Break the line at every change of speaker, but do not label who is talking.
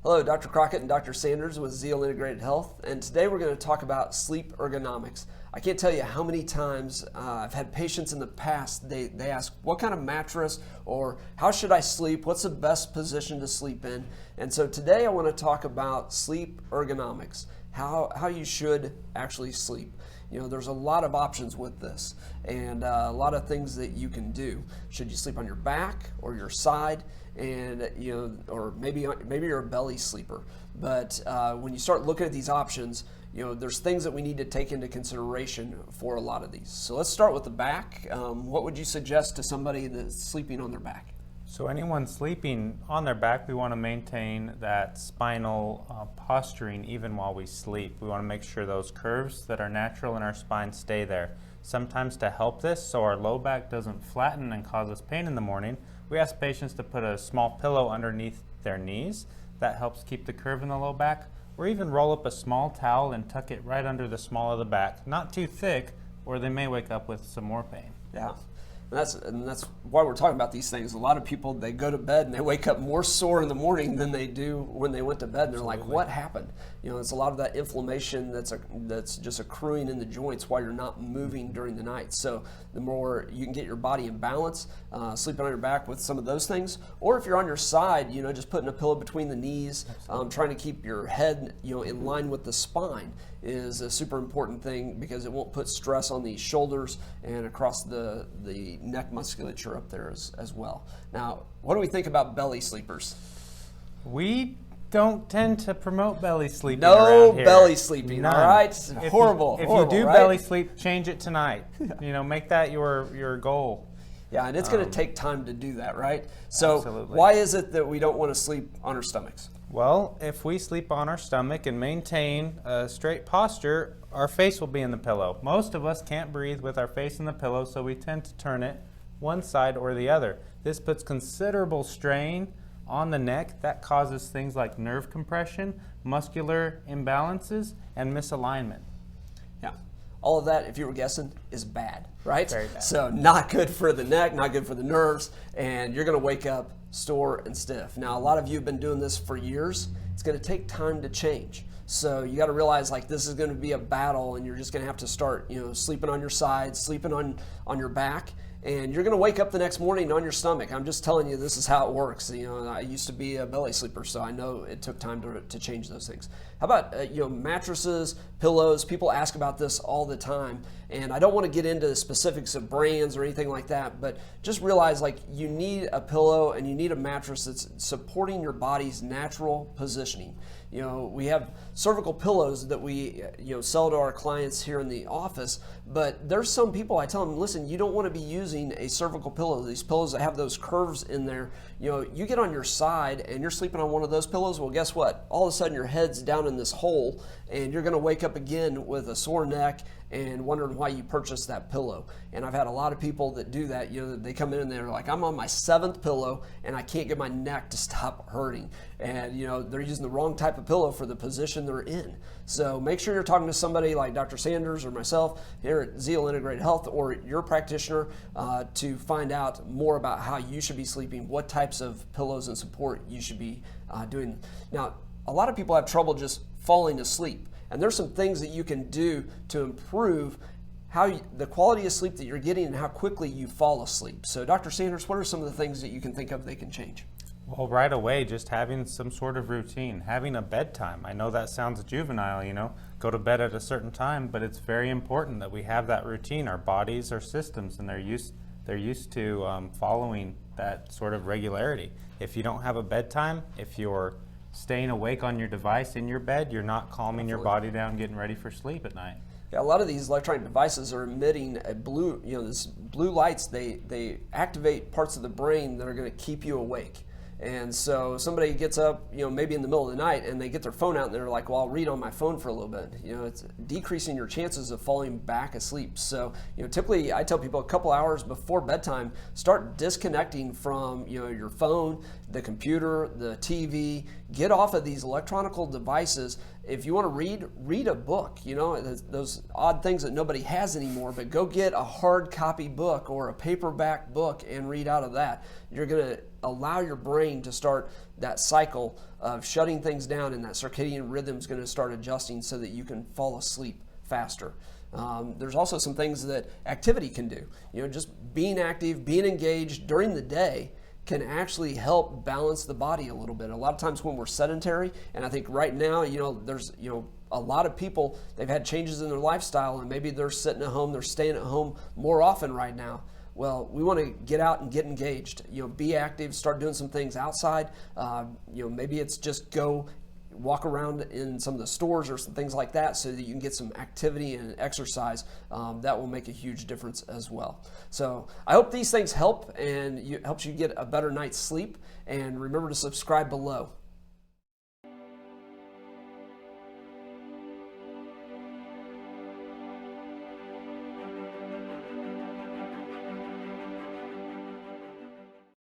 Hello, Dr. Crockett and Dr. Sanders with Zeal Integrated Health, and today we're going to talk about sleep ergonomics. I can't tell you how many times I've had patients in the past, they ask, what kind of mattress or how should I sleep? What's the best position to sleep in? And so today I want to talk about sleep ergonomics, how you should actually sleep. You know, there's a lot of options with this and a lot of things that you can do. Should you sleep on your back or your side? And or maybe you're a belly sleeper. But when you start looking at these options, there's things that we need to take into consideration for a lot of these. So let's start with the back. What would you suggest to somebody that's sleeping on their back?
So anyone sleeping on their back, we want to maintain that spinal posturing even while we sleep. We want to make sure those curves that are natural in our spine stay there. Sometimes to help this, so our low back doesn't flatten and cause us pain in the morning, we ask patients to put a small pillow underneath their knees. That helps keep the curve in the low back. Or even roll up a small towel and tuck it right under the small of the back. Not too thick, or they may wake up with some more pain.
Yeah. And that's why we're talking about these things. A lot of people, they go to bed and they wake up more sore in the morning than they do when they went to bed. And they're like, what happened? It's a lot of that inflammation that's just accruing in the joints while you're not moving during the night. So the more you can get your body in balance, sleeping on your back with some of those things, or if you're on your side, just putting a pillow between the knees, trying to keep your head, in line with the spine is a super important thing because it won't put stress on the shoulders and across the neck musculature up there as well. Now, what do we think about belly sleepers?
We don't tend to promote belly sleeping
No
around here.
Belly sleeping,
None.
all right?
If
Horrible.
you do
right?
belly sleep, change it tonight. Make that your goal.
Yeah, and it's going to take time to do that, right? So
Absolutely.
Why is it that we don't want to sleep on our stomachs?
Well, if we sleep on our stomach and maintain a straight posture, our face will be in the pillow. Most of us can't breathe with our face in the pillow, so we tend to turn it one side or the other. This puts considerable strain on the neck. That causes things like nerve compression, muscular imbalances, and misalignment.
Yeah. All of that, if you were guessing, is bad, right?
Very bad.
So not good for the neck, not good for the nerves, and you're going to wake up sore and stiff. Now, a lot of you have been doing this for years. It's going to take time to change. So you got to realize this is going to be a battle, and you're just going to have to start, sleeping on your side, sleeping on your back, and you're going to wake up the next morning on your stomach. I'm just telling you, this is how it works. I used to be a belly sleeper, so I know it took time to change those things. How about mattresses, pillows? People ask about this all the time, and I don't want to get into the specifics of brands or anything like that, but just realize you need a pillow and you need a mattress that's supporting your body's natural positioning. We have cervical pillows that we sell to our clients here in the office, but there's some people, I tell them, listen, you don't want to be using a cervical pillow. These pillows that have those curves in there, you get on your side and you're sleeping on one of those pillows, well, guess what? All of a sudden your head's down in this hole and you're going to wake up again with a sore neck and wondering why you purchased that pillow. And I've had a lot of people that do that. They come in and they're like, I'm on my 7th pillow and I can't get my neck to stop hurting. And they're using the wrong type of pillow for the position they're in. So make sure you're talking to somebody like Dr. Sanders or myself here at Zeal Integrated Health or your practitioner to find out more about how you should be sleeping, what types of pillows and support you should be doing. Now, a lot of people have trouble just falling asleep. And there's some things that you can do to improve the quality of sleep that you're getting and how quickly you fall asleep. So Dr. Sanders, what are some of the things that you can think of they can change?
Well, right away, just having some sort of routine, having a bedtime. I know that sounds juvenile, go to bed at a certain time, but it's very important that we have that routine. Our bodies are systems, and they're used to following that sort of regularity. If you don't have a bedtime, if you're staying awake on your device in your bed, you're not calming your body down, getting ready for sleep at night.
Yeah, a lot of these electronic devices are emitting a blue, this blue lights. They activate parts of the brain that are going to keep you awake. And so somebody gets up, maybe in the middle of the night and they get their phone out and they're like, well, I'll read on my phone for a little bit. It's decreasing your chances of falling back asleep. So, typically I tell people a couple hours before bedtime, start disconnecting from, your phone, the computer, the TV. Get off of these electronic devices. If you want to read a book. You know, those odd things that nobody has anymore, but go get a hard copy book or a paperback book and read out of that. You're going to allow your brain to start that cycle of shutting things down, and that circadian rhythm is going to start adjusting so that you can fall asleep faster. There's also some things that activity can do. You know, just being active, being engaged during the day can actually help balance the body a little bit. A lot of times when we're sedentary, and I think right now, you know, there's, you know, a lot of people, they've had changes in their lifestyle, and maybe they're sitting at home, they're staying at home more often right now. Well, we want to get out and get engaged. You know, be active, start doing some things outside. You know, maybe it's just go walk around in some of the stores or some things like that so that you can get some activity and exercise. That will make a huge difference as well. So I hope these things help and helps you get a better night's sleep. And remember to subscribe below.